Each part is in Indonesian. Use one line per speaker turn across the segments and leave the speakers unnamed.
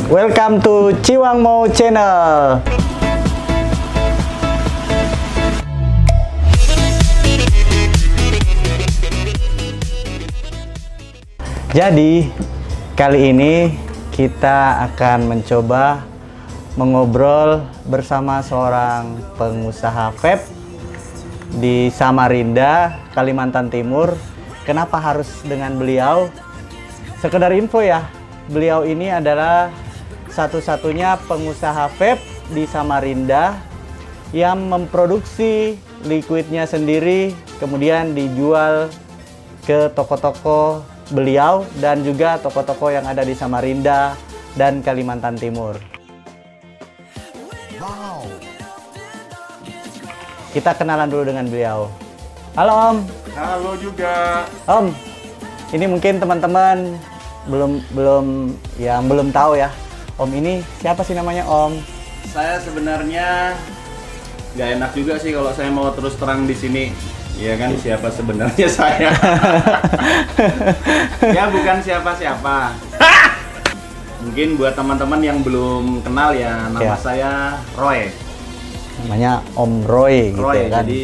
welcome to Ciwangmo Channel. Jadi, kali ini kita akan mencoba mengobrol bersama seorang pengusaha vape di Samarinda, Kalimantan Timur. Kenapa harus dengan beliau? Sekedar info ya, beliau ini adalah satu-satunya pengusaha vape di Samarinda yang memproduksi liquidnya sendiri, kemudian dijual ke toko-toko beliau dan juga toko-toko yang ada di Samarinda dan Kalimantan Timur. Wow. Kita kenalan dulu dengan beliau. Halo Om.
Halo juga.
Om, ini mungkin teman-teman belum tahu ya. Om ini siapa sih namanya Om?
Saya sebenarnya nggak enak juga sih kalau saya mau terus terang di sini. Ya kan, siapa sebenarnya saya? Ya bukan siapa-siapa. Mungkin buat teman-teman yang belum kenal ya, nama saya Roy.
Namanya Om Roy gitu
Roy,
kan?
jadi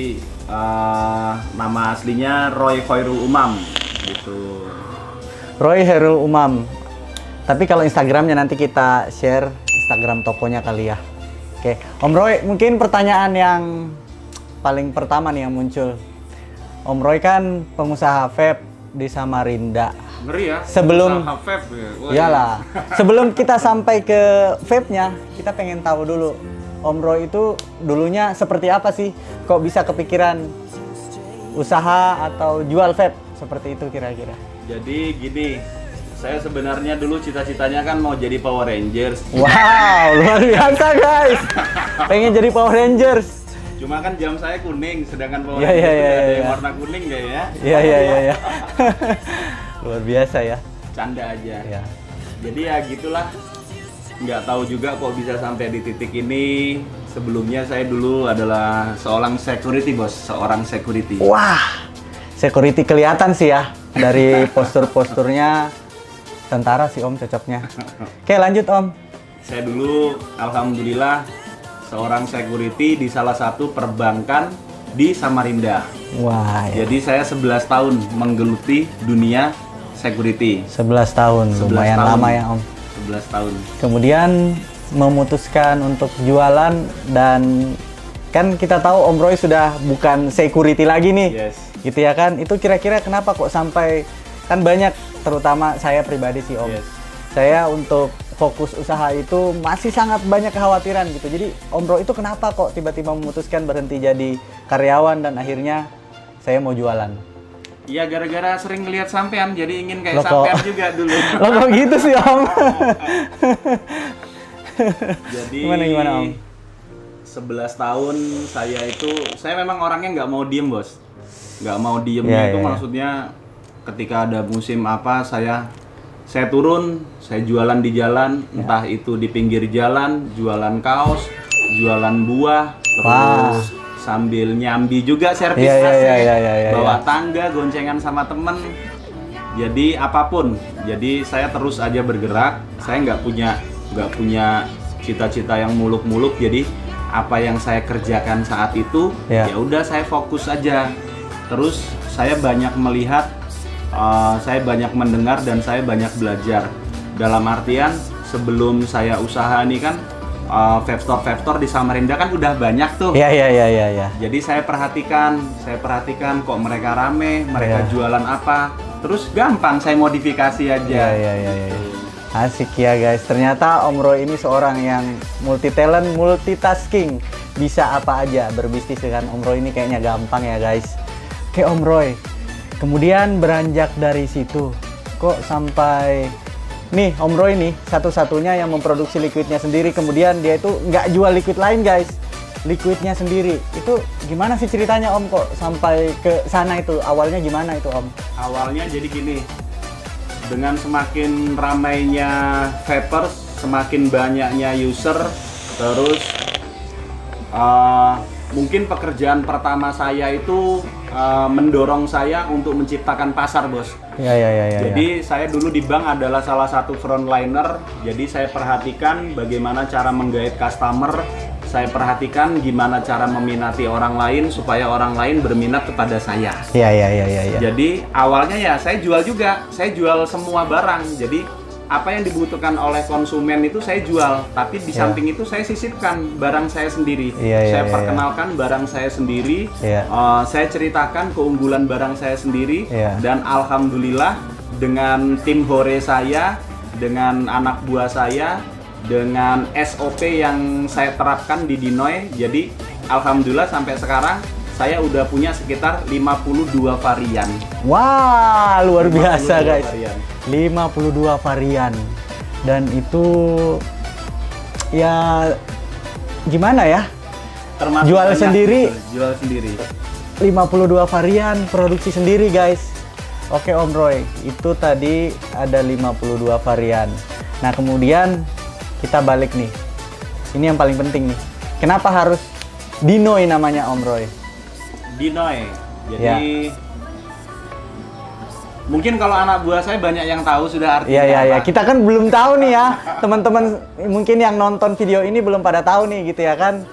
nama aslinya Roy Khairul Umam gitu.
Roy Khairul Umam. Tapi kalau Instagramnya nanti kita share Instagram tokonya kali ya. Oke, Om Roy, mungkin pertanyaan yang paling pertama nih yang muncul. Om Roy kan pengusaha vape di Samarinda.
Ngeri ya?
Sebelum
vape ya?
Iyalah. Sebelum kita sampai ke vape-nya, kita pengen tahu dulu Om Roy itu dulunya seperti apa sih? Kok bisa kepikiran usaha atau jual vape seperti itu kira-kira?
Jadi gini, saya sebenarnya dulu cita-citanya kan mau jadi Power Rangers.
Wow, luar biasa guys. Pengen jadi Power Rangers.
Cuma kan jam saya kuning, sedangkan Power
Ya,
Rangers
ya,
itu
ya,
ada
ya.
yang warna kuning gak ya?
Iya. Luar biasa ya.
Canda aja.
Ya.
Jadi ya gitulah. Nggak tahu juga kok bisa sampai di titik ini. Sebelumnya saya dulu adalah seorang security, bos. Seorang security.
Wah, security kelihatan sih ya. Dari postur-posturnya tentara sih Om cocoknya. Oke lanjut Om.
Saya dulu, alhamdulillah, seorang security di salah satu perbankan di Samarinda.
Wah ya.
Jadi saya 11 tahun menggeluti dunia security.
11 tahun,
11
lumayan
tahun.
lama ya Om.
11 tahun.
Kemudian memutuskan untuk jualan dan kan kita tahu Om Roy sudah bukan security lagi nih.
Yes.
Gitu ya kan? Itu kira-kira kenapa kok sampai, kan banyak terutama saya pribadi sih Om.
Yes.
Saya untuk fokus usaha itu masih sangat banyak kekhawatiran gitu. Jadi Om Roy itu kenapa kok tiba-tiba memutuskan berhenti jadi karyawan dan akhirnya saya mau jualan?
Iya, gara-gara sering ngelihat sampean, jadi ingin kayak
Loh, kok-
sampean juga dulu.
Lo kok gitu sih Om?
Jadi
Gimana Om?
11 tahun saya memang orangnya nggak mau diem, bos. Nggak mau
Ya,
diemnya itu
ya, ya.
maksudnya ketika ada musim apa saya turun, saya jualan di jalan,
Ya.
entah itu di pinggir jalan, jualan kaos, jualan buah,
Wah.
terus sambil nyambi juga servis
Iya,
AC,
iya,
bawa
iya.
tangga, goncengan sama temen. Jadi apapun, jadi saya terus aja bergerak. Saya nggak punya cita-cita yang muluk-muluk. Jadi apa yang saya kerjakan saat itu,
Ya.
ya udah saya fokus aja. Terus saya banyak melihat, saya banyak mendengar dan saya banyak belajar. Dalam artian sebelum saya usaha nih kan, vape store di Samarinda kan udah banyak tuh.
Iya.
Jadi saya perhatikan kok mereka rame, mereka
Ya.
jualan apa. Terus gampang saya modifikasi aja.
Iya. Asik ya guys. Ternyata Om Roy ini seorang yang multi talent, multitasking. Bisa apa aja berbisnis dengan Om Roy ini kayaknya gampang ya guys. Oke Om Roy. Kemudian beranjak dari situ, kok sampai nih Om Roy nih satu-satunya yang memproduksi liquidnya sendiri. Kemudian dia itu nggak jual liquid lain guys, liquidnya sendiri. Itu gimana sih ceritanya Om kok sampai ke sana itu? Awalnya gimana itu Om?
Awalnya jadi gini, dengan semakin ramainya vapers, semakin banyaknya user, terus mungkin pekerjaan pertama saya itu mendorong saya untuk menciptakan pasar, Bos.
Ya.
Jadi saya dulu di bank adalah salah satu frontliner. Jadi saya perhatikan bagaimana cara menggait customer. Saya perhatikan gimana cara meminati orang lain supaya orang lain berminat kepada saya.
Iya.
Jadi awalnya ya saya jual juga. Saya jual semua barang. Jadi apa yang dibutuhkan oleh konsumen itu saya jual. Tapi di samping itu saya sisipkan barang saya sendiri. Saya perkenalkan barang saya sendiri. Saya ceritakan keunggulan barang saya sendiri. Dan alhamdulillah dengan tim hore saya, dengan anak buah saya, dengan SOP yang saya terapkan di Dinoy, jadi alhamdulillah sampai sekarang saya udah punya sekitar 52 varian.
Wah, luar biasa guys.
Varian.
52 varian. Dan itu ya gimana ya?
Termasuk
jual
banyak,
sendiri.
Jual sendiri.
52 varian, produksi sendiri guys. Oke Om Roy, itu tadi ada 52 varian. Nah, kemudian kita balik nih. Ini yang paling penting nih. Kenapa harus Dinoy namanya Om Roy?
Dinoy. Jadi mungkin kalau anak buah saya banyak yang tahu sudah artinya apa.
Kita kan belum tahu nih ya. Teman-teman mungkin yang nonton video ini belum pada tahu nih gitu ya kan.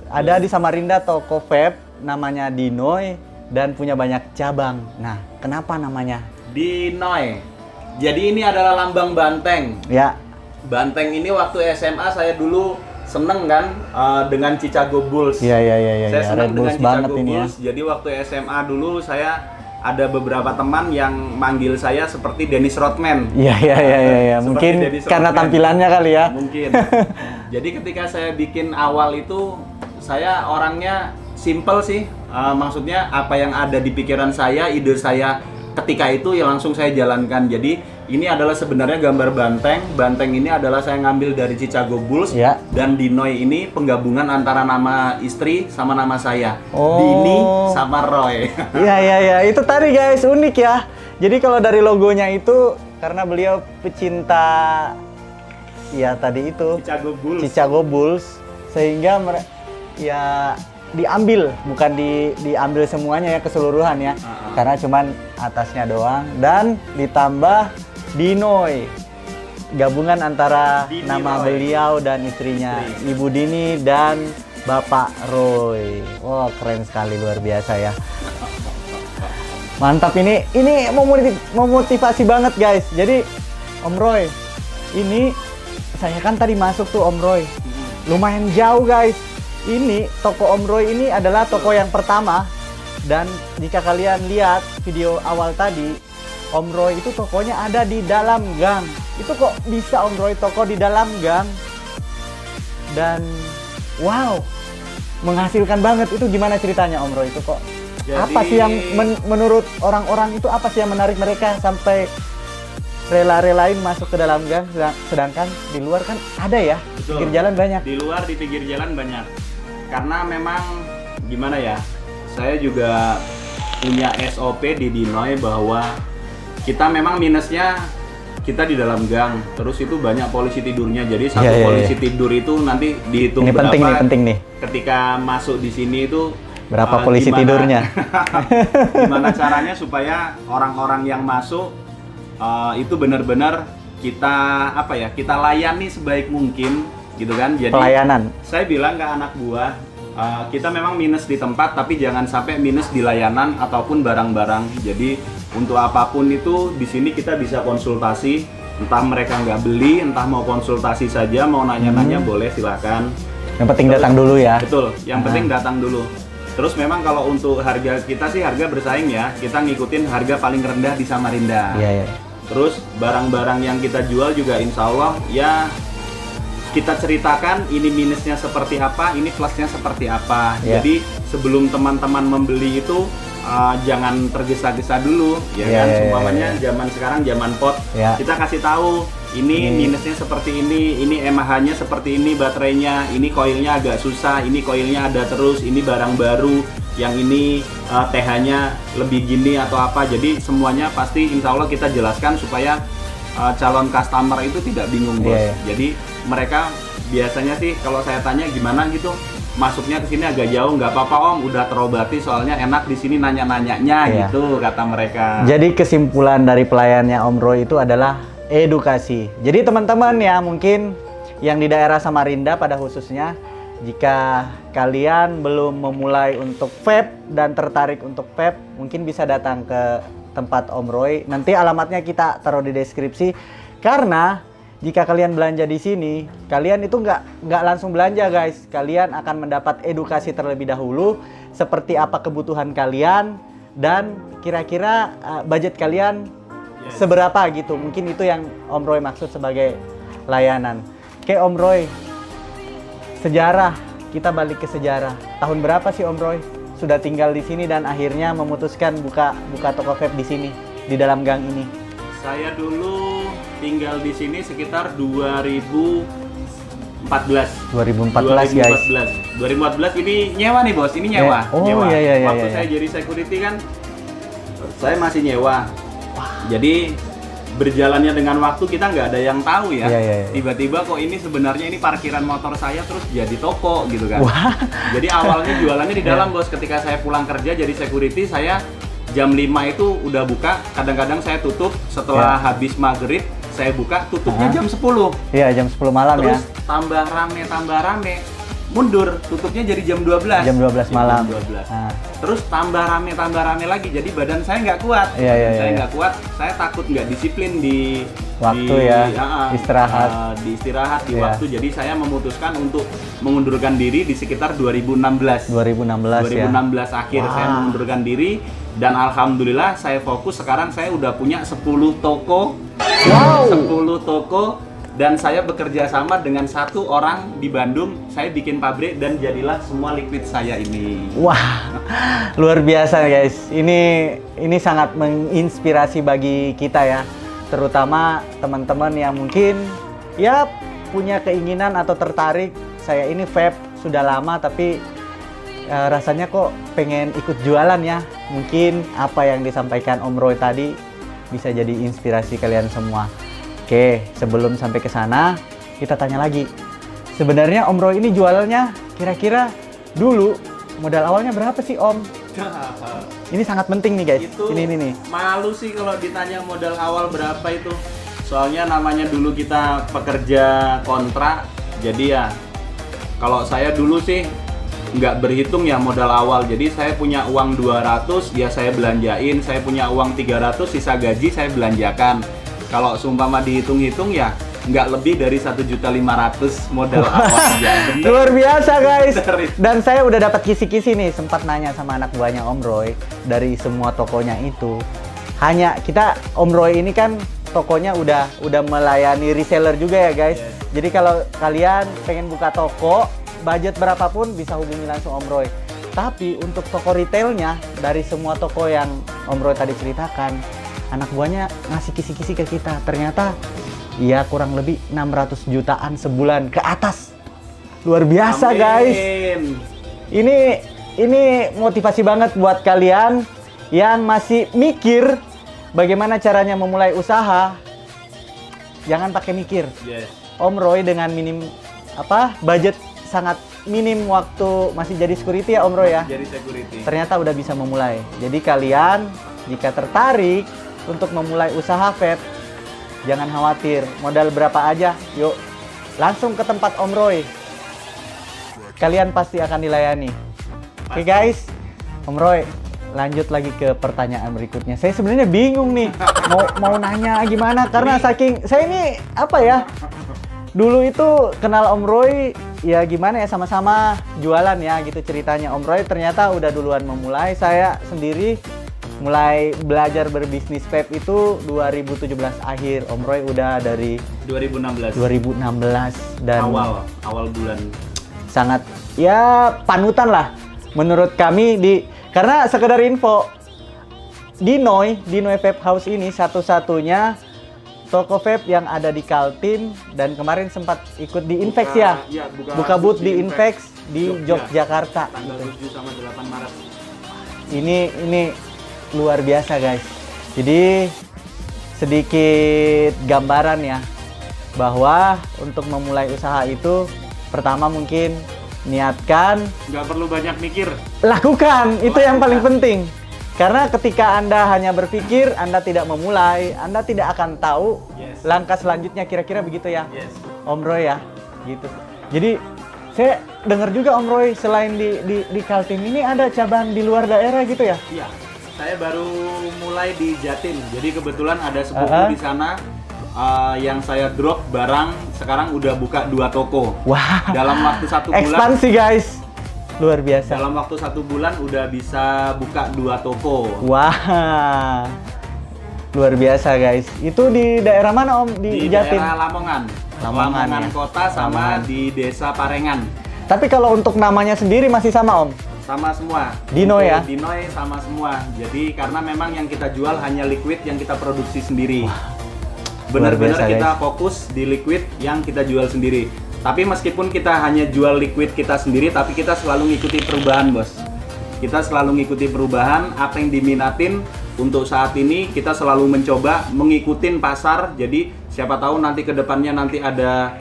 Ada di Samarinda toko vape namanya Dinoy dan punya banyak cabang. Nah, kenapa namanya
Dinoy? Jadi ini adalah lambang banteng.
Ya.
Banteng ini waktu SMA saya dulu seneng kan dengan Chicago Bulls.
Iya.
Saya seneng dengan Chicago
ini
Bulls.
ya.
Jadi waktu SMA dulu saya ada beberapa teman yang manggil saya seperti Dennis Rodman.
Iya. Mungkin
Dennis
karena
Rodman.
tampilannya kali ya.
Mungkin. Jadi ketika saya bikin awal itu saya orangnya simple sih. Maksudnya apa yang ada di pikiran saya, ide saya ketika itu ya langsung saya jalankan. Jadi ini adalah sebenarnya gambar banteng. Banteng ini adalah saya ngambil dari Chicago Bulls. Dan Dinoy ini penggabungan antara nama istri sama nama saya. Dini sama Roy.
Iya. Itu tadi guys, unik ya. Jadi kalau dari logonya itu karena beliau pecinta ya tadi itu Chicago Bulls sehingga ya diambil, bukan diambil semuanya ya, keseluruhan ya. Karena cuman atasnya doang dan ditambah Dinoy, gabungan antara
Dini
nama
Roy.
beliau dan istrinya, Ibu Dini dan Bapak Roy. Wah, keren sekali, luar biasa ya. Mantap, ini memotivasi banget guys. Jadi Om Roy, ini saya kan tadi masuk tuh Om Roy, lumayan jauh guys. Ini toko Om Roy ini adalah toko yang pertama. Dan jika kalian lihat video awal tadi, Om Roy itu tokonya ada di dalam gang. Itu kok bisa Om Roy toko di dalam gang? Dan wow, menghasilkan banget. Itu gimana ceritanya Om Roy itu kok?
Jadi,
apa sih yang menurut orang-orang itu, apa sih yang menarik mereka sampai rela-relain masuk ke dalam gang, sedangkan di luar kan ada ya,
betul,
pinggir jalan banyak.
Di luar, di pinggir jalan banyak. Karena memang gimana ya, saya juga punya SOP di Dinoy bahwa kita memang minusnya kita di dalam gang, terus itu banyak polisi tidurnya. Jadi satu polisi tidur itu nanti dihitung
ini
berapa.
penting nih.
Ketika masuk di sini itu
berapa polisi tidurnya?
Gimana caranya supaya orang-orang yang masuk itu benar-benar kita kita layani sebaik mungkin gitu kan. Jadi
pelayanan.
Saya bilang ke anak buah, kita memang minus di tempat tapi jangan sampai minus di layanan ataupun barang-barang. Jadi untuk apapun itu di sini kita bisa konsultasi, entah mereka nggak beli, entah mau konsultasi saja, mau nanya-nanya boleh, silakan.
Yang penting datang dulu ya.
Betul, yang penting datang dulu. Terus memang kalau untuk harga kita sih harga bersaing ya, kita ngikutin harga paling rendah di Samarinda.
Iya.
Terus barang-barang yang kita jual juga insya Allah ya kita ceritakan ini minusnya seperti apa, ini plusnya seperti apa. Jadi sebelum teman-teman membeli itu jangan tergesa-gesa dulu, ya kan? Umpamanya zaman sekarang zaman pot, kita kasih tahu ini minusnya seperti ini EMH-nya seperti ini, baterainya, ini koilnya agak susah, ini koilnya ada terus, ini barang baru, yang ini TH-nya lebih gini atau apa. Jadi semuanya pasti insya Allah kita jelaskan supaya calon customer itu tidak bingung bos. Jadi mereka biasanya sih kalau saya tanya gimana gitu, masuknya ke sini agak jauh, nggak apa-apa Om, udah terobati soalnya enak di sini nanya-nanyanya
Iya.
gitu kata mereka.
Jadi kesimpulan dari pelayannya Om Roy itu adalah edukasi. Jadi teman-teman ya mungkin yang di daerah Samarinda pada khususnya, jika kalian belum memulai untuk vape dan tertarik untuk vape, mungkin bisa datang ke tempat Om Roy. Nanti alamatnya kita taruh di deskripsi. Karena jika kalian belanja di sini, kalian itu nggak langsung belanja guys. Kalian akan mendapat edukasi terlebih dahulu, seperti apa kebutuhan kalian dan kira-kira budget kalian seberapa gitu. Mungkin itu yang Om Roy maksud sebagai layanan. Oke Om Roy, sejarah, kita balik ke sejarah. Tahun berapa sih Om Roy sudah tinggal di sini dan akhirnya memutuskan buka toko vape di sini, di dalam gang ini?
Saya dulu tinggal di sini sekitar 2014
guys.
2014 ini nyewa nih bos, ini nyewa.
Oh,
nyewa.
iya,
Waktu
iya.
saya jadi security kan, saya masih nyewa. Jadi berjalannya dengan waktu kita nggak ada yang tahu ya.
Iya.
Tiba-tiba kok ini sebenarnya ini parkiran motor saya terus jadi toko gitu kan.
Wah.
Jadi awalnya jualannya di dalam bos. Ketika saya pulang kerja jadi security, saya jam 5 itu udah buka. Kadang-kadang saya tutup setelah habis maghrib. Saya buka, tutupnya jam 10.
Iya, jam 10 malam
Terus
ya.
tambah rame. Mundur, tutupnya jadi jam 12.
Jam 12 malam.
Jam 12.
Nah.
Terus tambah rame lagi. Jadi badan saya nggak kuat. Saya nggak kuat. Saya takut nggak disiplin di
waktu istirahat.
Di istirahat di
Iya.
waktu. Jadi saya memutuskan untuk mengundurkan diri di sekitar 2016
ya.
akhir saya mengundurkan diri dan alhamdulillah saya fokus. Sekarang saya udah punya 10 toko.
Wow.
10 toko. Dan saya bekerja sama dengan satu orang di Bandung. Saya bikin pabrik dan jadilah semua liquid saya ini.
Wah, luar biasa guys. Ini sangat menginspirasi bagi kita ya. Terutama teman-teman yang mungkin ya punya keinginan atau tertarik. Saya ini vape sudah lama tapi rasanya kok pengen ikut jualan ya. Mungkin apa yang disampaikan Om Roy tadi bisa jadi inspirasi kalian semua. Oke, sebelum sampai ke sana, kita tanya lagi. Sebenarnya Om Roy ini jualannya kira-kira dulu modal awalnya berapa sih Om? Ini sangat penting nih guys.
Itu
ini nih.
Malu sih kalau ditanya modal awal berapa itu. Soalnya namanya dulu kita pekerja kontrak. Jadi ya, kalau saya dulu sih nggak berhitung ya modal awal. Jadi saya punya uang 200, ya saya belanjain. Saya punya uang 300, sisa gaji saya belanjakan. Kalau seumpama dihitung-hitung ya nggak lebih dari 1.500.000 modal awal aja. Bener.
Luar biasa guys.
Bener.
Dan saya udah dapat kisi-kisi nih, sempat nanya sama anak buahnya Om Roy dari semua tokonya itu. Hanya kita Om Roy ini kan tokonya udah melayani reseller juga ya guys.
Yes.
Jadi kalau kalian pengen buka toko, budget berapapun bisa hubungi langsung Om Roy. Tapi untuk toko retailnya dari semua toko yang Om Roy tadi ceritakan, anak buahnya ngasih kisi-kisi ke kita. Ternyata ya kurang lebih 600 jutaan sebulan ke atas. Luar biasa guys. Ini motivasi banget buat kalian yang masih mikir bagaimana caranya memulai usaha. Jangan pakai mikir.
Yes.
Om Roy dengan budget sangat minim waktu masih jadi security ya Om Roy ya.
Jadi security.
Ternyata udah bisa memulai. Jadi kalian jika tertarik untuk memulai usaha vape, jangan khawatir, modal berapa aja, yuk langsung ke tempat Om Roy. Kalian pasti akan dilayani. Oke guys, Om Roy, lanjut lagi ke pertanyaan berikutnya. Saya sebenarnya bingung nih, mau nanya gimana karena saking saya ini dulu itu kenal Om Roy ya gimana ya, sama-sama jualan ya gitu ceritanya. Om Roy ternyata udah duluan memulai, saya sendiri mulai belajar berbisnis vape itu 2017 akhir. Om Roy udah dari
2016
dan
awal bulan.
Sangat ya panutan lah menurut kami karena sekedar info, Dinoy Vape House ini satu-satunya toko vape yang ada di Kaltim dan kemarin sempat ikut di Invex ya. Buka booth di Invex di Yogyakarta.
Tanggal 7 sama 8 Maret.
Ini luar biasa guys. Jadi sedikit gambaran ya bahwa untuk memulai usaha itu pertama mungkin niatkan,
nggak perlu banyak mikir.
lakukan. Itu yang paling penting. Karena ketika Anda hanya berpikir, Anda tidak memulai, Anda tidak akan tahu langkah selanjutnya kira-kira begitu ya, Om Roy ya, gitu. Jadi saya dengar juga Om Roy selain di Kaltim ini ada cabang di luar daerah gitu ya?
Iya, saya baru mulai di Jatim. Jadi kebetulan ada sepupu di sana yang saya drop barang. Sekarang udah buka 2 toko.
Wah.
Dalam waktu 1 bulan.
Ekspansi guys. Luar biasa.
Dalam waktu 1 bulan udah bisa buka 2 toko.
Wah, luar biasa guys. Itu di daerah mana Om? Di Jatim?
Daerah Lamongan.
Lamongan ya?
Kota sama
Lamongan.
di Desa Parengan.
Tapi kalau untuk namanya sendiri masih sama Om?
Sama semua.
Dinoy ya?
Dinoy sama semua. Jadi karena memang yang kita jual hanya liquid yang kita produksi sendiri. Benar-benar kita fokus di liquid yang kita jual sendiri. Tapi meskipun kita hanya jual liquid kita sendiri, tapi kita selalu ngikuti perubahan, Bos. Kita selalu ngikuti perubahan, apa yang diminatin. Untuk saat ini kita selalu mencoba mengikuti pasar. Jadi siapa tahu nanti ke depannya nanti ada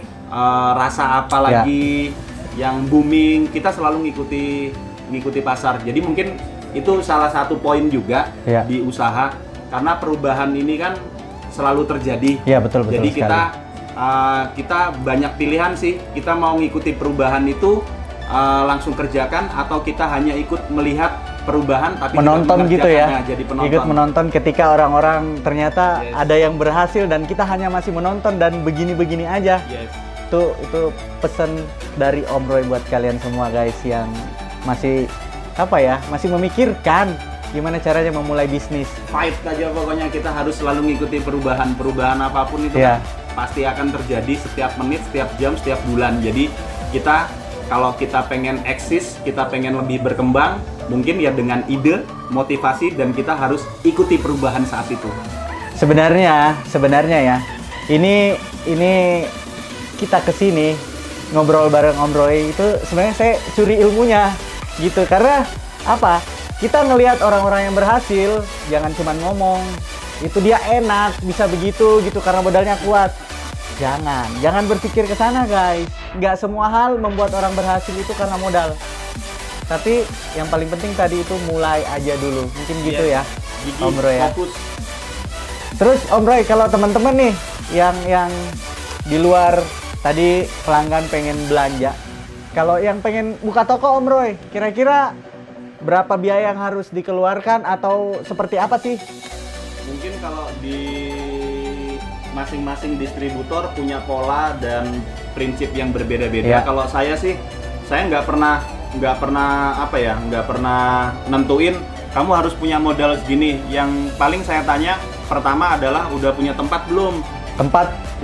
rasa apa lagi yang booming, kita selalu ngikuti pasar. Jadi mungkin itu salah satu poin juga di usaha, karena perubahan ini kan selalu terjadi.
Iya, betul
Jadi
sekali.
Kita banyak pilihan sih. Kita mau ngikuti perubahan itu langsung kerjakan, atau kita hanya ikut melihat perubahan tapi
menonton gitu ya.
Jadi penonton.
Ikut menonton ketika orang-orang ternyata ada yang berhasil dan kita hanya masih menonton dan begini-begini aja. Itu pesan dari Om Roy buat kalian semua guys yang masih masih memikirkan gimana caranya memulai bisnis.
Fight aja pokoknya, kita harus selalu ngikuti perubahan apapun itu kan pasti akan terjadi setiap menit, setiap jam, setiap bulan. Jadi kalau kita pengen eksis, kita pengen lebih berkembang, mungkin ya dengan ide, motivasi, dan kita harus ikuti perubahan saat itu.
Sebenarnya ya, ini kita kesini ngobrol bareng Om Roy itu sebenarnya saya curi ilmunya gitu, karena apa? Kita ngelihat orang-orang yang berhasil, jangan cuma ngomong itu dia enak bisa begitu gitu karena modalnya kuat. Jangan berpikir ke sana guys. Nggak semua hal membuat orang berhasil itu karena modal. Tapi yang paling penting tadi itu mulai aja dulu. Mungkin gitu ya, Om Roy ya.
Fokus.
Terus Om Roy, kalau teman-teman nih yang di luar tadi pelanggan pengen belanja, kalau yang pengen buka toko Om Roy, kira-kira berapa biaya yang harus dikeluarkan atau seperti apa sih?
Mungkin kalau di masing-masing distributor punya pola dan prinsip yang berbeda-beda. Kalau saya sih, saya nggak pernah nentuin kamu harus punya modal segini. Yang paling saya tanya pertama adalah udah punya tempat belum?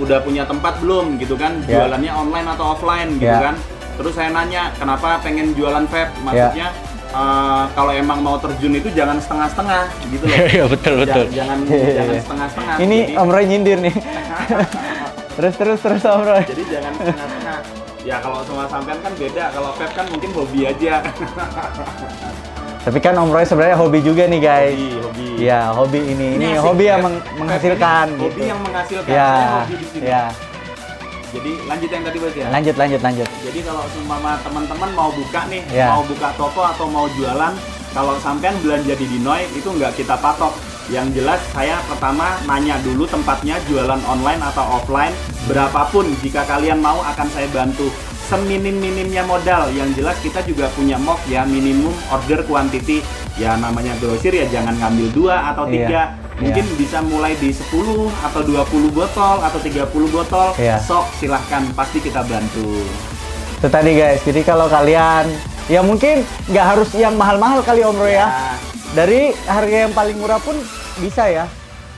Udah punya tempat belum gitu kan? Jualannya online atau offline gitu kan? Terus saya nanya kenapa pengen jualan vape? Maksudnya kalau emang mau terjun itu jangan setengah-setengah gitu loh.
Iya, betul.
Jangan setengah-setengah.
Ini jadi, Om Roy nyindir nih. terus Om Roy.
Jadi jangan setengah-setengah. Ya kalau semua sampean kan beda. Kalau vape kan mungkin hobi aja.
Tapi kan Om Roy sebenarnya hobi juga nih guys.
Hobi.
Ya, hobi ini hobi yang menghasilkan.
Hobi
gitu.
yang menghasilkan.
Ya,
saya hobi di sini.
Ya.
Jadi lanjut yang tadi Bos ya.
Lanjut.
Jadi kalau semua teman-teman mau buka nih,
Ya.
mau buka toko atau mau jualan, kalau sampean belanja di Dinoy itu nggak kita patok. Yang jelas saya pertama nanya dulu tempatnya jualan online atau offline, berapapun jika kalian mau akan saya bantu. Seminim-minimnya modal, yang jelas kita juga punya MOQ ya, minimum order quantity. Ya namanya grosir ya jangan ngambil 2 atau 3. Mungkin bisa mulai di 10 atau 20 botol atau 30 botol. Sok silahkan, pasti kita bantu.
Itu tadi guys, jadi kalau kalian ya mungkin nggak harus yang mahal-mahal kali Om Roy ya. Dari harga yang paling murah pun bisa ya.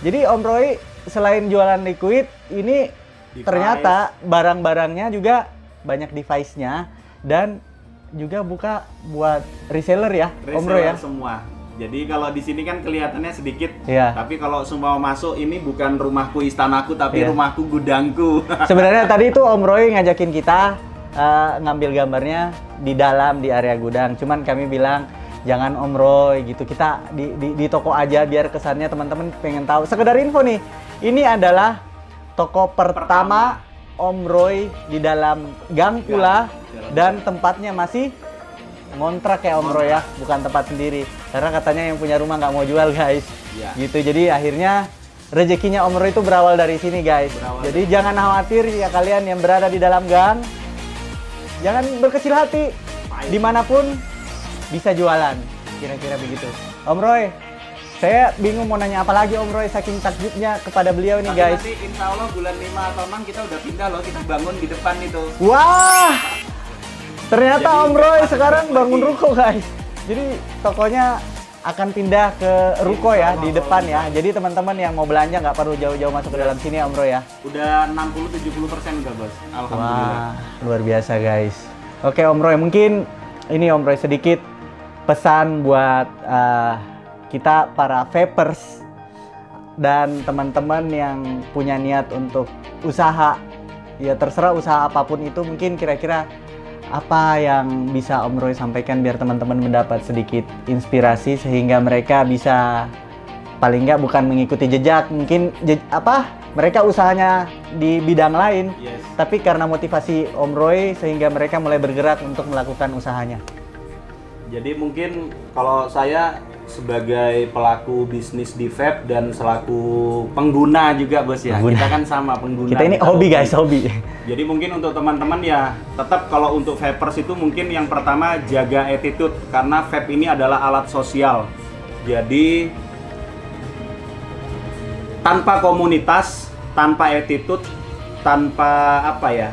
Jadi Om Roy selain jualan liquid, ini ternyata barang-barangnya juga banyak device-nya dan juga buka buat reseller ya, Om Roy ya.
Semua. Jadi kalau di sini kan kelihatannya sedikit,
Iya.
tapi kalau semua masuk ini bukan rumahku istanaku tapi rumahku gudangku.
Sebenarnya tadi itu Om Roy ngajakin kita ngambil gambarnya di dalam di area gudang. Cuman kami bilang jangan Om Roy gitu, kita di toko aja biar kesannya teman-teman pengen tahu. Sekedar info nih, ini adalah toko pertama Om Roy di dalam Gang Pula dan tempatnya masih ngontrak ya Om Roy ya, bukan tempat sendiri. Karena katanya yang punya rumah nggak mau jual guys.
Ya.
Gitu, jadi akhirnya rezekinya Om Roy itu berawal dari sini guys. Jadi jangan khawatir ya kalian yang berada di dalam gang. Jangan berkecil hati, dimanapun bisa jualan. Kira-kira begitu. Om Roy, saya bingung mau nanya apa lagi Om Roy, saking takjubnya kepada beliau nih guys.
Nanti insya Allah bulan 5 atau 6 kita udah pindah loh, kita bangun di depan itu.
Wah! Ternyata
Jadi,
Om Roy
ada
sekarang
lagi.
bangun ruko guys. Jadi tokonya akan pindah ke ruko ya, di depan ya. Jadi teman-teman yang mau belanja nggak perlu jauh-jauh masuk ke dalam sini ya Om Roy ya.
Udah 60-70% udah bos, alhamdulillah.
Wah, luar biasa guys. Oke Om Roy, mungkin ini Om Roy sedikit pesan buat kita para vapers dan teman-teman yang punya niat untuk usaha. Ya terserah usaha apapun itu, mungkin kira-kira apa yang bisa Om Roy sampaikan biar teman-teman mendapat sedikit inspirasi sehingga mereka bisa paling nggak bukan mengikuti jejak, mungkin mereka usahanya di bidang lain, tapi karena motivasi Om Roy sehingga mereka mulai bergerak untuk melakukan usahanya.
Jadi mungkin kalau saya sebagai pelaku bisnis di vape dan selaku pengguna juga bos ya, kita kan sama pengguna.
Kita ini hobi guys, hobi.
Jadi mungkin untuk teman-teman ya tetap kalau untuk vapers itu mungkin yang pertama jaga attitude, karena vape ini adalah alat sosial. Jadi tanpa komunitas, tanpa attitude, tanpa apa ya?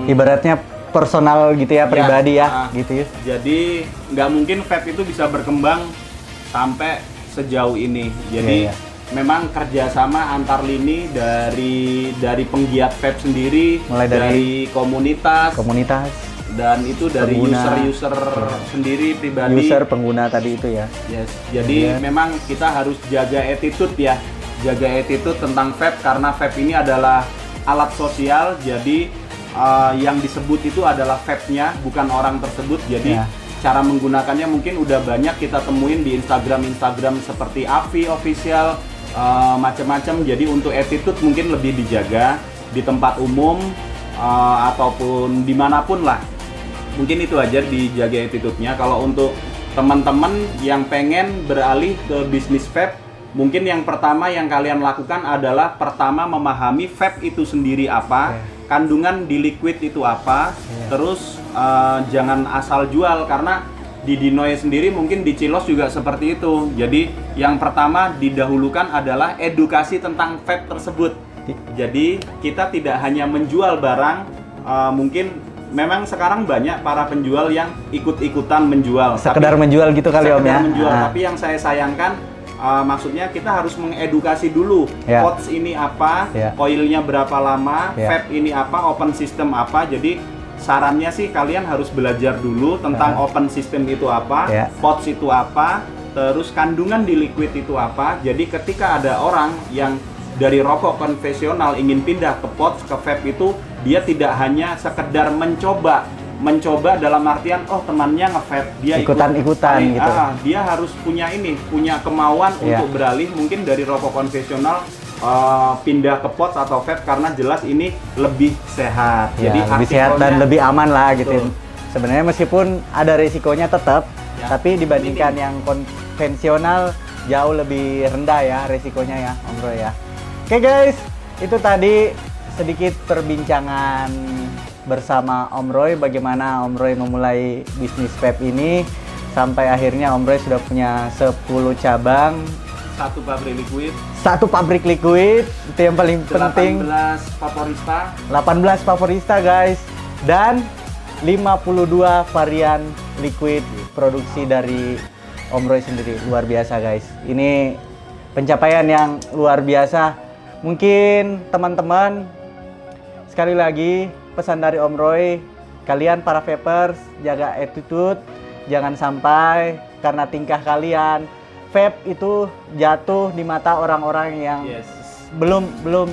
Ibaratnya personal gitu ya, pribadi ya, gitu ya.
Jadi nggak mungkin vape itu bisa berkembang sampai sejauh ini. Jadi memang kerjasama antar lini dari penggiat vape sendiri,
mulai
dari komunitas, dan itu dari user sendiri pribadi.
User pengguna tadi itu ya.
Yes. Jadi memang kita harus jaga attitude ya, jaga attitude tentang vape karena vape ini adalah alat sosial. Jadi yang disebut itu adalah vape-nya, bukan orang tersebut. Jadi cara menggunakannya mungkin udah banyak kita temuin di Instagram seperti Avi Official, macam-macam. Jadi untuk attitude mungkin lebih dijaga di tempat umum ataupun dimanapun lah. Mungkin itu aja, dijaga attitude-nya. Kalau untuk teman-teman yang pengen beralih ke bisnis vape, mungkin yang pertama yang kalian lakukan adalah pertama memahami vape itu sendiri apa. Kandungan di liquid itu apa, terus jangan asal jual, karena di Dinoy sendiri mungkin di Cilos juga seperti itu. Jadi yang pertama didahulukan adalah edukasi tentang vape tersebut. Jadi kita tidak hanya menjual barang, mungkin memang sekarang banyak para penjual yang ikut-ikutan menjual.
Sekedar menjual gitu kali Om ya.
Menjual, tapi yang saya sayangkan maksudnya kita harus mengedukasi dulu, pods ini apa, coilnya berapa lama, vape ini apa, open system apa. Jadi sarannya sih kalian harus belajar dulu tentang open system itu apa, pods itu apa, terus kandungan di liquid itu apa. Jadi ketika ada orang yang dari rokok konvensional ingin pindah ke pods, ke vape itu, dia tidak hanya sekedar mencoba dalam artian temannya nge-vape, dia
ikutan-ikutan gitu.
Dia harus punya kemauan untuk beralih mungkin dari rokok konvensional pindah ke pods atau vape, karena jelas ini lebih sehat. Jadi
lebih sehat dan lebih aman lah gitu. Sebenarnya meskipun ada risikonya tetap, tapi dibandingkan yang konvensional jauh lebih rendah ya risikonya ya Om Roy ya. Oke guys, itu tadi sedikit perbincangan bersama Om Roy, bagaimana Om Roy memulai bisnis vape ini sampai akhirnya Om Roy sudah punya 10 cabang,
satu
pabrik liquid, itu yang paling penting. 18 Vaporista guys, dan 52 varian liquid produksi dari Om Roy sendiri. Luar biasa guys, ini pencapaian yang luar biasa. Mungkin teman-teman, sekali lagi pesan dari Om Roy, kalian para vapers jaga attitude, jangan sampai karena tingkah kalian vape itu jatuh di mata orang-orang yang belum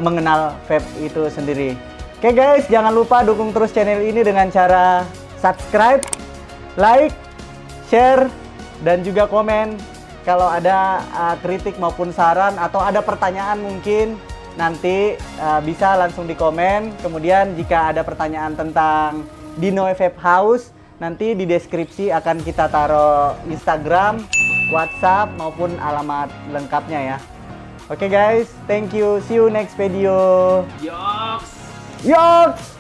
mengenal vape itu sendiri. Oke guys, jangan lupa dukung terus channel ini dengan cara subscribe, like, share, dan juga komen. Kalau ada kritik maupun saran atau ada pertanyaan mungkin nanti bisa langsung di komen. Kemudian jika ada pertanyaan tentang Dino FF House, nanti di deskripsi akan kita taruh Instagram, WhatsApp maupun alamat lengkapnya ya. Oke guys, thank you. See you next video.
Yoks.
Yoks.